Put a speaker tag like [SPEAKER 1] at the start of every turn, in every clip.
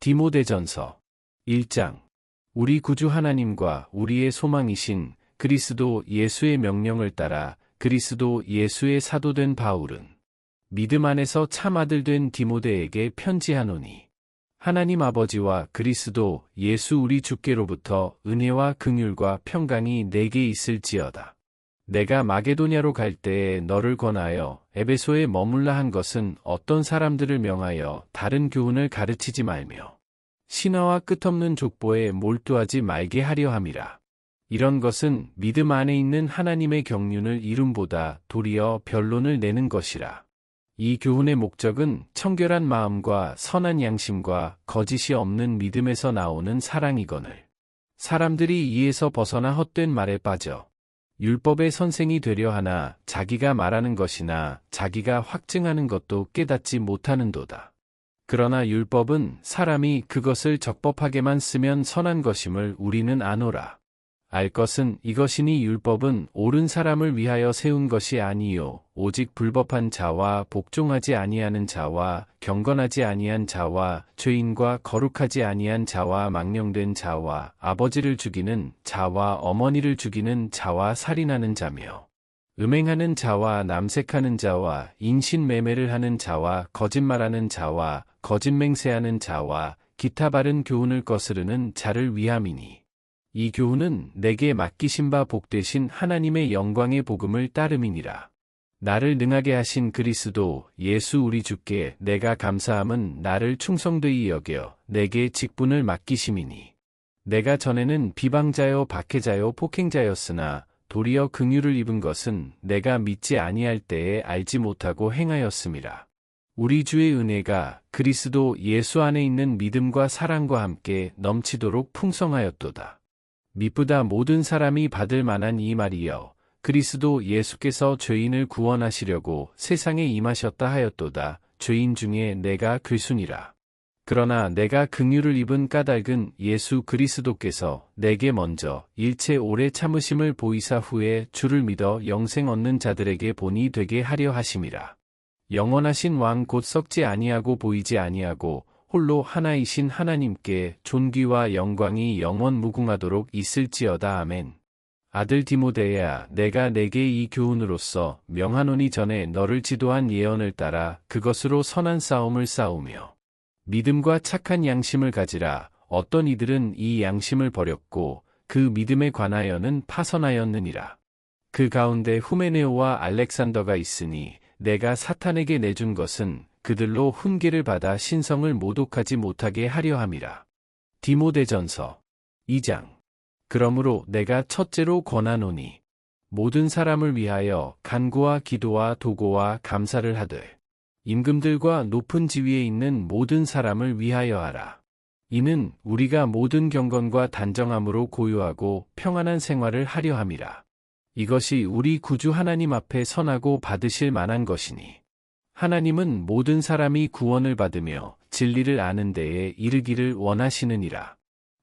[SPEAKER 1] 디모데전서 1장. 우리 구주 하나님과 우리의 소망이신 그리스도 예수의 명령을 따라 그리스도 예수의 사도된 바울은 믿음 안에서 참 아들 된 디모데에게 편지하노니, 하나님 아버지와 그리스도 예수 우리 주께로부터 은혜와 긍휼과 평강이 내게 있을지어다. 내가 마게도냐로 갈 때에 너를 권하여 에베소에 머물라 한 것은 어떤 사람들을 명하여 다른 교훈을 가르치지 말며 신화와 끝없는 족보에 몰두하지 말게 하려 함이라. 이런 것은 믿음 안에 있는 하나님의 경륜을 이룸보다 도리어 변론을 내는 것이라. 이 교훈의 목적은 청결한 마음과 선한 양심과 거짓이 없는 믿음에서 나오는 사랑이거늘 사람들이 이에서 벗어나 헛된 말에 빠져 율법의 선생이 되려 하나 자기가 말하는 것이나 자기가 확증하는 것도 깨닫지 못하는도다. 그러나 율법은 사람이 그것을 적법하게만 쓰면 선한 것임을 우리는 아노라. 알 것은 이것이니 율법은 옳은 사람을 위하여 세운 것이 아니요 오직 불법한 자와 복종하지 아니하는 자와 경건하지 아니한 자와 죄인과 거룩하지 아니한 자와 망령된 자와 아버지를 죽이는 자와 어머니를 죽이는 자와 살인하는 자며 음행하는 자와 남색하는 자와 인신매매를 하는 자와 거짓말하는 자와 거짓맹세하는 자와 기타 바른 교훈을 거스르는 자를 위함이니, 이 교훈은 내게 맡기신 바 복되신 하나님의 영광의 복음을 따름이니라. 나를 능하게 하신 그리스도 예수 우리 주께 내가 감사함은 나를 충성되이 여겨 내게 직분을 맡기심이니, 내가 전에는 비방자요 박해자요 폭행자였으나 도리어 긍휼을 입은 것은 내가 믿지 아니할 때에 알지 못하고 행하였음이라. 우리 주의 은혜가 그리스도 예수 안에 있는 믿음과 사랑과 함께 넘치도록 풍성하였도다. 미쁘다 모든 사람이 받을 만한 이 말이여, 그리스도 예수께서 죄인을 구원하시려고 세상에 임하셨다 하였도다. 죄인 중에 내가 괴순이라. 그러나 내가 긍휼을 입은 까닭은 예수 그리스도께서 내게 먼저 일체 오래 참으심을 보이사 후에 주를 믿어 영생 얻는 자들에게 본이 되게 하려 하심이라. 영원하신 왕 곧 썩지 아니하고 보이지 아니하고 홀로 하나이신 하나님께 존귀와 영광이 영원 무궁하도록 있을지어다. 아멘. 아들 디모데야, 내가 내게 이 교훈으로서 명하노니 전에 너를 지도한 예언을 따라 그것으로 선한 싸움을 싸우며 믿음과 착한 양심을 가지라. 어떤 이들은 이 양심을 버렸고 그 믿음에 관하여는 파선하였느니라. 그 가운데 후메네오와 알렉산더가 있으니 내가 사탄에게 내준 것은 그들로 훈계를 받아 신성을 모독하지 못하게 하려 함이라. 디모데전서 2장. 그러므로 내가 첫째로 권하노니, 모든 사람을 위하여 간구와 기도와 도고와 감사를 하되 임금들과 높은 지위에 있는 모든 사람을 위하여 하라. 이는 우리가 모든 경건과 단정함으로 고요하고 평안한 생활을 하려 함이라. 이것이 우리 구주 하나님 앞에 선하고 받으실 만한 것이니, 하나님은 모든 사람이 구원을 받으며 진리를 아는 데에 이르기를 원하시느니라.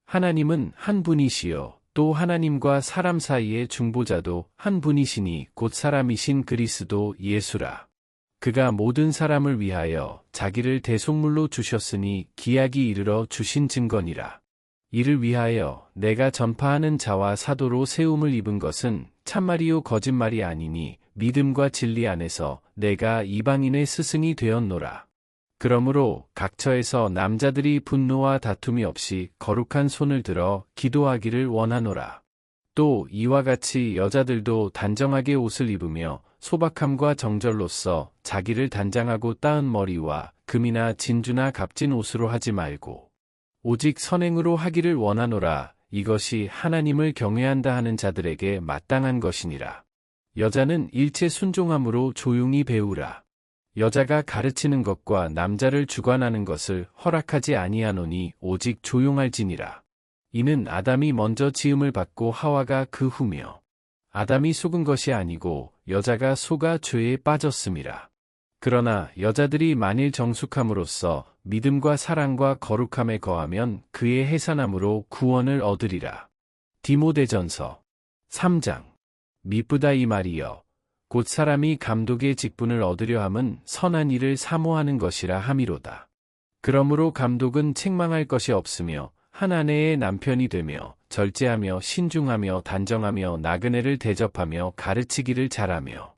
[SPEAKER 1] 하나님은 한 분이시요 또 하나님과 사람 사이의 중보자도 한 분이시니 곧 사람이신 그리스도 예수라. 그가 모든 사람을 위하여 자기를 대속물로 주셨으니 기약이 이르러 주신 증거니라. 이를 위하여 내가 전파하는 자와 사도로 세움을 입은 것은 참말이요 거짓말이 아니니 믿음과 진리 안에서 내가 이방인의 스승이 되었노라. 그러므로 각처에서 남자들이 분노와 다툼이 없이 거룩한 손을 들어 기도하기를 원하노라. 또 이와 같이 여자들도 단정하게 옷을 입으며 소박함과 정절로써 자기를 단장하고 따은 머리와 금이나 진주나 값진 옷으로 하지 말고 오직 선행으로 하기를 원하노라. 이것이 하나님을 경외한다 하는 자들에게 마땅한 것이니라. 여자는 일체 순종함으로 조용히 배우라. 여자가 가르치는 것과 남자를 주관하는 것을 허락하지 아니하노니 오직 조용할지니라. 이는 아담이 먼저 지음을 받고 하와가 그 후며 아담이 속은 것이 아니고 여자가 속아 죄에 빠졌음이라. 그러나 여자들이 만일 정숙함으로써 믿음과 사랑과 거룩함에 거하면 그의 해산함으로 구원을 얻으리라. 디모데전서 3장. 미쁘다 이 말이여, 곧 사람이 감독의 직분을 얻으려 함은 선한 일을 사모하는 것이라 함이로다. 그러므로 감독은 책망할 것이 없으며 한 아내의 남편이 되며 절제하며 신중하며 단정하며 나그네를 대접하며 가르치기를 잘하며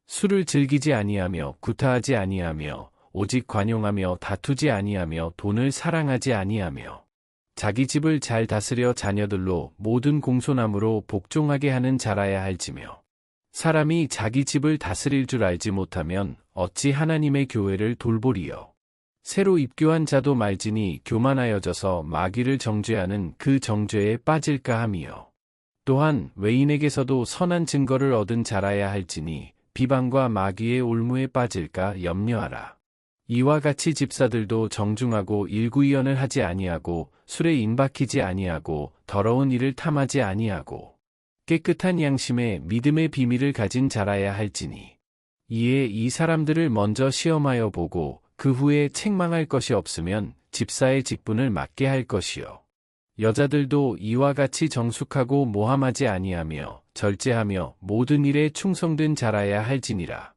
[SPEAKER 1] 술을 즐기지 아니하며 구타하지 아니하며 오직 관용하며 다투지 아니하며 돈을 사랑하지 아니하며 자기 집을 잘 다스려 자녀들로 모든 공손함으로 복종하게 하는 자라야 할지며 사람이 자기 집을 다스릴 줄 알지 못하면 어찌 하나님의 교회를 돌보리요. 새로 입교한 자도 말지니 교만하여져서 마귀를 정죄하는 그 정죄에 빠질까 함이요. 또한 외인에게서도 선한 증거를 얻은 자라야 할지니 비방과 마귀의 올무에 빠질까 염려하라. 이와 같이 집사들도 정중하고 일구이연을 하지 아니하고 술에 임박히지 아니하고 더러운 일을 탐하지 아니하고 깨끗한 양심에 믿음의 비밀을 가진 자라야 할지니 이에 이 사람들을 먼저 시험하여 보고 그 후에 책망할 것이 없으면 집사의 직분을 맡게 할 것이요. 여자들도 이와 같이 정숙하고 모함하지 아니하며 절제하며 모든 일에 충성된 자라야 할지니라.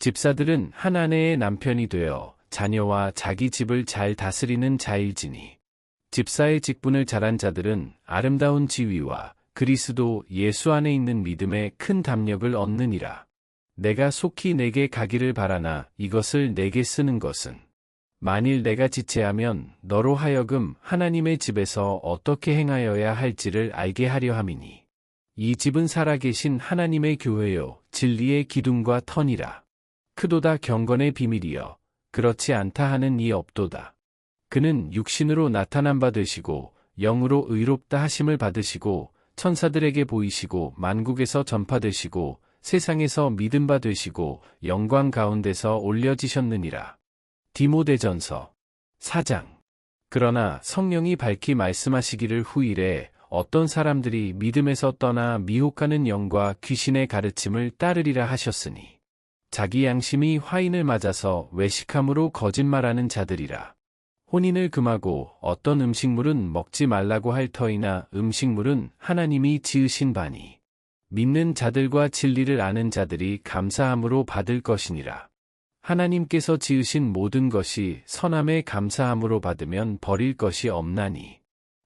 [SPEAKER 1] 집사들은 한 아내의 남편이 되어 자녀와 자기 집을 잘 다스리는 자일지니 집사의 직분을 잘한 자들은 아름다운 지위와 그리스도 예수 안에 있는 믿음에 큰 담력을 얻느니라. 내가 속히 내게 가기를 바라나 이것을 내게 쓰는 것은 만일 내가 지체하면 너로 하여금 하나님의 집에서 어떻게 행하여야 할지를 알게 하려 함이니 이 집은 살아계신 하나님의 교회요 진리의 기둥과 터니라. 크도다 경건의 비밀이여 그렇지 않다 하는 이 없도다. 그는 육신으로 나타난 바 되시고 영으로 의롭다 하심을 받으시고 천사들에게 보이시고 만국에서 전파되시고 세상에서 믿음 바 되시고 영광 가운데서 올려지셨느니라. 디모데전서 4장. 그러나 성령이 밝히 말씀하시기를 후일에 어떤 사람들이 믿음에서 떠나 미혹하는 영과 귀신의 가르침을 따르리라 하셨으니 자기 양심이 화인을 맞아서 외식함으로 거짓말하는 자들이라. 혼인을 금하고 어떤 음식물은 먹지 말라고 할 터이나 음식물은 하나님이 지으신 바니 믿는 자들과 진리를 아는 자들이 감사함으로 받을 것이니라. 하나님께서 지으신 모든 것이 선함에 감사함으로 받으면 버릴 것이 없나니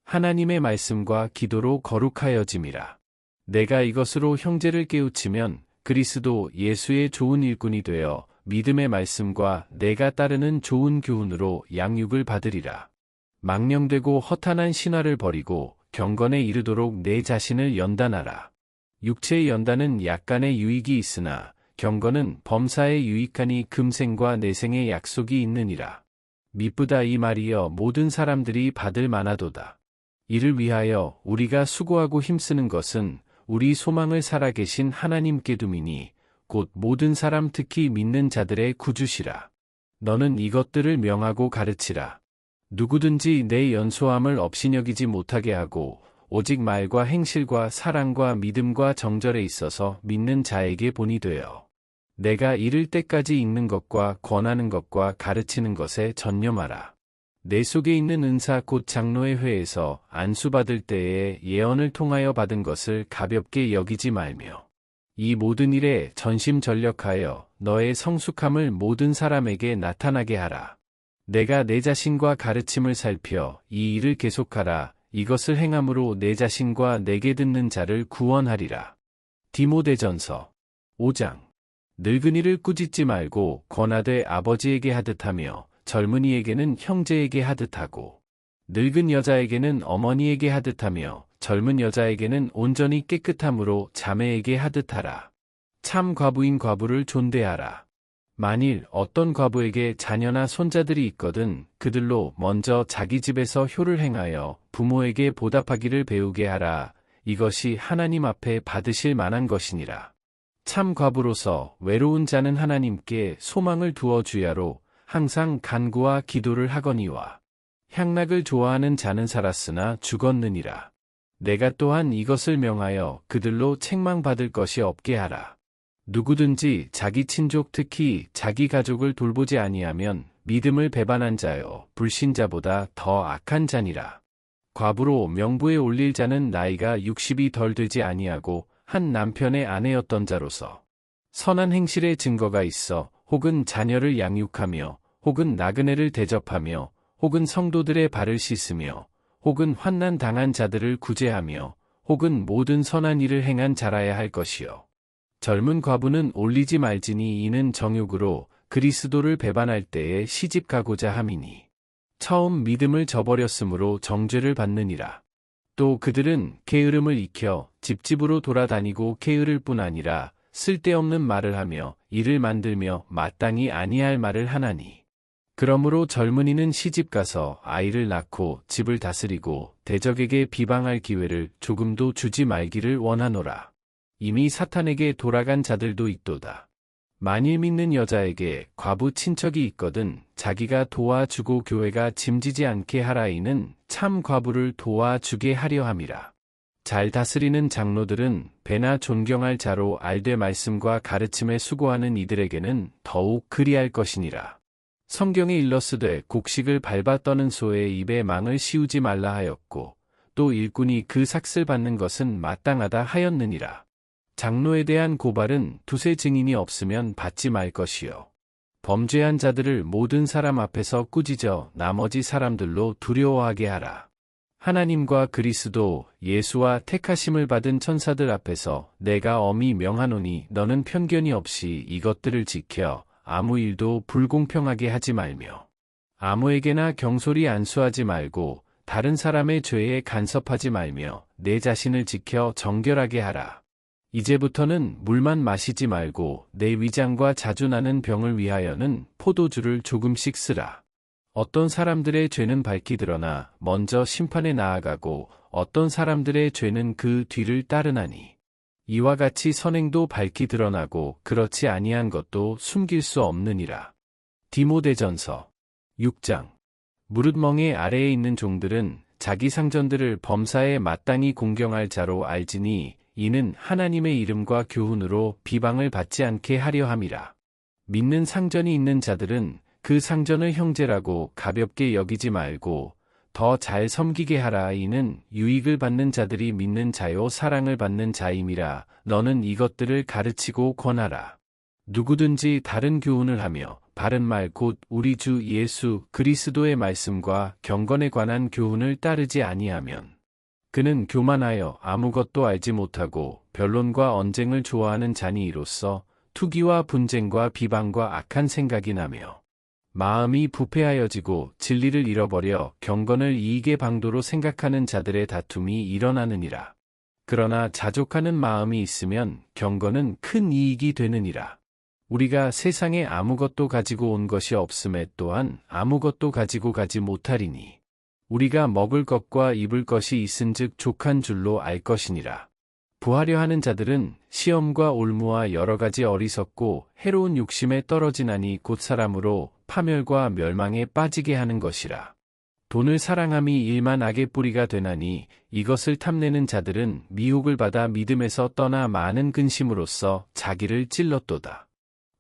[SPEAKER 1] 하나님의 말씀과 기도로 거룩하여짐이라. 내가 이것으로 형제를 깨우치면 그리스도 예수의 좋은 일꾼이 되어 믿음의 말씀과 내가 따르는 좋은 교훈으로 양육을 받으리라. 망령되고 허탄한 신화를 버리고 경건에 이르도록 내 자신을 연단하라. 육체의 연단은 약간의 유익이 있으나 경건은 범사에 유익하니 금생과 내생의 약속이 있느니라. 미쁘다 이 말이여 모든 사람들이 받을 만하도다. 이를 위하여 우리가 수고하고 힘쓰는 것은 우리 소망을 살아계신 하나님께 둠이니 곧 모든 사람 특히 믿는 자들의 구주시라. 너는 이것들을 명하고 가르치라. 누구든지 내 연소함을 업신여기지 못하게 하고 오직 말과 행실과 사랑과 믿음과 정절에 있어서 믿는 자에게 본이 되어 내가 이를 때까지 읽는 것과 권하는 것과 가르치는 것에 전념하라. 내 속에 있는 은사 곧 장로의 회에서 안수받을 때에 예언을 통하여 받은 것을 가볍게 여기지 말며 이 모든 일에 전심전력하여 너의 성숙함을 모든 사람에게 나타나게 하라. 내가 내 자신과 가르침을 살펴 이 일을 계속하라. 이것을 행함으로 내 자신과 내게 듣는 자를 구원하리라. 디모데전서 5장. 늙은이를 꾸짖지 말고 권하되 아버지에게 하듯하며 젊은이에게는 형제에게 하듯하고 늙은 여자에게는 어머니에게 하듯하며 젊은 여자에게는 온전히 깨끗함으로 자매에게 하듯하라. 참 과부인 과부를 존대하라. 만일 어떤 과부에게 자녀나 손자들이 있거든 그들로 먼저 자기 집에서 효를 행하여 부모에게 보답하기를 배우게 하라. 이것이 하나님 앞에 받으실 만한 것이니라. 참 과부로서 외로운 자는 하나님께 소망을 두어 주야로 항상 간구와 기도를 하거니와 향락을 좋아하는 자는 살았으나 죽었느니라. 내가 또한 이것을 명하여 그들로 책망받을 것이 없게 하라. 누구든지 자기 친족 특히 자기 가족을 돌보지 아니하면 믿음을 배반한 자여 불신자보다 더 악한 자니라. 과부로 명부에 올릴 자는 나이가 60이 덜 되지 아니하고 한 남편의 아내였던 자로서 선한 행실의 증거가 있어 혹은 자녀를 양육하며 혹은 나그네를 대접하며 혹은 성도들의 발을 씻으며, 혹은 환난 당한 자들을 구제하며, 혹은 모든 선한 일을 행한 자라야 할 것이요. 젊은 과부는 올리지 말지니 이는 정욕으로 그리스도를 배반할 때에 시집 가고자 함이니. 처음 믿음을 저버렸으므로 정죄를 받느니라. 또 그들은 게으름을 익혀 집집으로 돌아다니고 게으를 뿐 아니라 쓸데없는 말을 하며 일을 만들며 마땅히 아니할 말을 하나니. 그러므로 젊은이는 시집가서 아이를 낳고 집을 다스리고 대적에게 비방할 기회를 조금도 주지 말기를 원하노라. 이미 사탄에게 돌아간 자들도 있도다. 만일 믿는 여자에게 과부 친척이 있거든 자기가 도와주고 교회가 짐지지 않게 하라. 이는 참 과부를 도와주게 하려 함이라. 잘 다스리는 장로들은 배나 존경할 자로 알되 말씀과 가르침에 수고하는 이들에게는 더욱 그리할 것이니라. 성경에 일렀으되 곡식을 밟아 떠는 소의 입에 망을 씌우지 말라 하였고 또 일꾼이 그 삭슬 받는 것은 마땅하다 하였느니라. 장로에 대한 고발은 두세 증인이 없으면 받지 말 것이요. 범죄한 자들을 모든 사람 앞에서 꾸짖어 나머지 사람들로 두려워하게 하라. 하나님과 그리스도 예수와 택하심을 받은 천사들 앞에서 내가 엄히 명하노니 너는 편견이 없이 이것들을 지켜 아무 일도 불공평하게 하지 말며 아무에게나 경솔히 안수하지 말고 다른 사람의 죄에 간섭하지 말며 내 자신을 지켜 정결하게 하라. 이제부터는 물만 마시지 말고 내 위장과 자주 나는 병을 위하여는 포도주를 조금씩 쓰라. 어떤 사람들의 죄는 밝히 드러나 먼저 심판에 나아가고 어떤 사람들의 죄는 그 뒤를 따르나니. 이와 같이 선행도 밝히 드러나고 그렇지 아니한 것도 숨길 수 없느니라. 디모데전서 6장. 무릇멍에 아래에 있는 종들은 자기 상전들을 범사에 마땅히 공경할 자로 알지니 이는 하나님의 이름과 교훈으로 비방을 받지 않게 하려 함이라. 믿는 상전이 있는 자들은 그 상전을 형제라고 가볍게 여기지 말고 더 잘 섬기게 하라. 이는 유익을 받는 자들이 믿는 자요 사랑을 받는 자임이라. 너는 이것들을 가르치고 권하라. 누구든지 다른 교훈을 하며 바른 말 곧 우리 주 예수 그리스도의 말씀과 경건에 관한 교훈을 따르지 아니하면 그는 교만하여 아무것도 알지 못하고 변론과 언쟁을 좋아하는 자니이로써 투기와 분쟁과 비방과 악한 생각이 나며 마음이 부패하여지고 진리를 잃어버려 경건을 이익의 방도로 생각하는 자들의 다툼이 일어나느니라. 그러나 자족하는 마음이 있으면 경건은 큰 이익이 되느니라. 우리가 세상에 아무것도 가지고 온 것이 없음에 또한 아무것도 가지고 가지 못하리니 우리가 먹을 것과 입을 것이 있은즉 족한 줄로 알 것이니라. 부하려 하는 자들은 시험과 올무와 여러 가지 어리석고 해로운 욕심에 떨어지나니 곧 사람으로 파멸과 멸망에 빠지게 하는 것이라. 돈을 사랑함이 일만 악의 뿌리가 되나니 이것을 탐내는 자들은 미혹을 받아 믿음에서 떠나 많은 근심으로써 자기를 찔렀도다.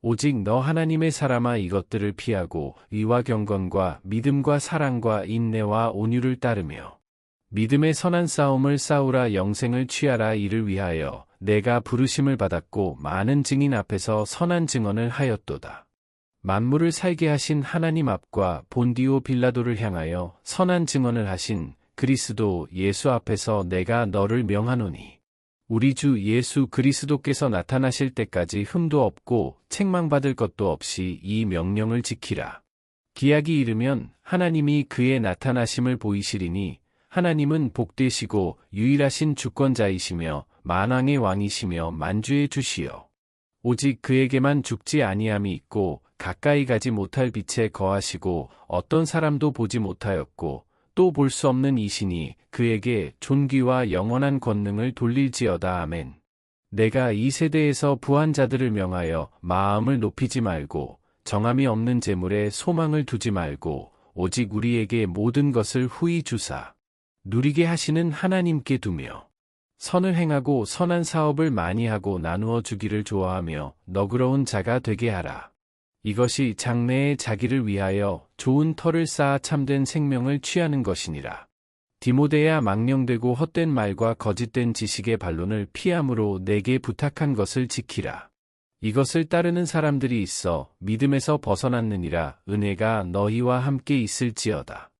[SPEAKER 1] 오직 너 하나님의 사람아 이것들을 피하고 의와 경건과 믿음과 사랑과 인내와 온유를 따르며 믿음의 선한 싸움을 싸우라. 영생을 취하라. 이를 위하여 내가 부르심을 받았고 많은 증인 앞에서 선한 증언을 하였도다. 만물을 살게 하신 하나님 앞과 본디오 빌라도를 향하여 선한 증언을 하신 그리스도 예수 앞에서 내가 너를 명하노니 우리 주 예수 그리스도께서 나타나실 때까지 흠도 없고 책망받을 것도 없이 이 명령을 지키라. 기약이 이르면 하나님이 그의 나타나심을 보이시리니 하나님은 복되시고 유일하신 주권자이시며 만왕의 왕이시며 만주의 주시여. 오직 그에게만 죽지 아니함이 있고 가까이 가지 못할 빛에 거하시고 어떤 사람도 보지 못하였고 또 볼 수 없는 이시니 그에게 존귀와 영원한 권능을 돌릴지어다. 아멘. 내가 이 세대에서 부한 자들을 명하여 마음을 높이지 말고 정함이 없는 재물에 소망을 두지 말고 오직 우리에게 모든 것을 후히 주사 누리게 하시는 하나님께 두며 선을 행하고 선한 사업을 많이 하고 나누어 주기를 좋아하며 너그러운 자가 되게 하라. 이것이 장래에 자기를 위하여 좋은 터를 쌓아 참된 생명을 취하는 것이니라. 디모데야 망령되고 헛된 말과 거짓된 지식의 반론을 피함으로 내게 부탁한 것을 지키라. 이것을 따르는 사람들이 있어 믿음에서 벗어났느니라. 은혜가 너희와 함께 있을지어다.